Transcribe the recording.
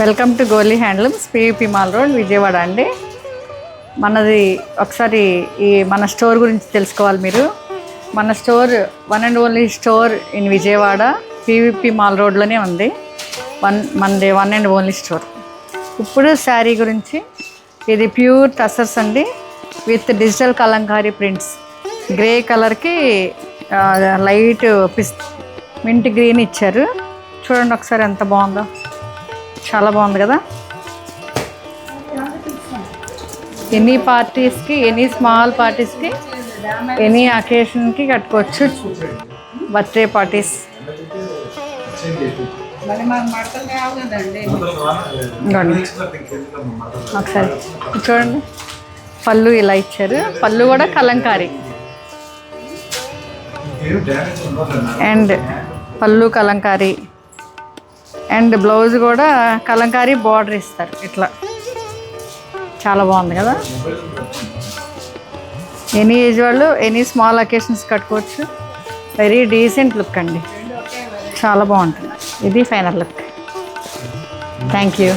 Welcome to Goli handlooms, PVP mall road, Vijayawada అండి. మనది ఒకసారి మన స్టోర్ గురించి తెలుసుకోవాలి మీరు. మన store one and only store in Vijayawada, PVP mall రోడ్లోనే ఉంది. మనది వన్ అండ్ ఓన్లీ స్టోర్. ఇప్పుడు శారీ గురించి, ఇది ప్యూర్ టసర్స్ అండి, with digital Kalamkari prints. Grey కలర్కి లైట్ మింట్ గ్రీన్ ఇచ్చారు. చూడండి ఒకసారి ఎంత బాగుందో, చాలా బాగుంది కదా. ఎనీ పార్టీస్కి, ఎనీ స్మాల్ పార్టీస్కి, ఎనీ అకేషన్కి కట్టుకోవచ్చు. Birthday parties. ఒకసారి చూడండి, పళ్ళు ఇలా ఇచ్చారు. పళ్ళు కూడా కలంకారీ, అండ్ పళ్ళు కలంకారీ, అండ్ బ్లౌజ్ కూడా కలంకారీ బార్డర్ ఇస్తారు. ఇట్లా చాలా బాగుంది కదా. ఎనీ ఏజ్ వాళ్ళు, ఎనీ స్మాల్ అకేషన్స్ కట్టుకోవచ్చు. వెరీ డీసెంట్ లుక్ అండి, చాలా బాగుంటుంది. ఇది ఫైనల్ లుక్. Thank you.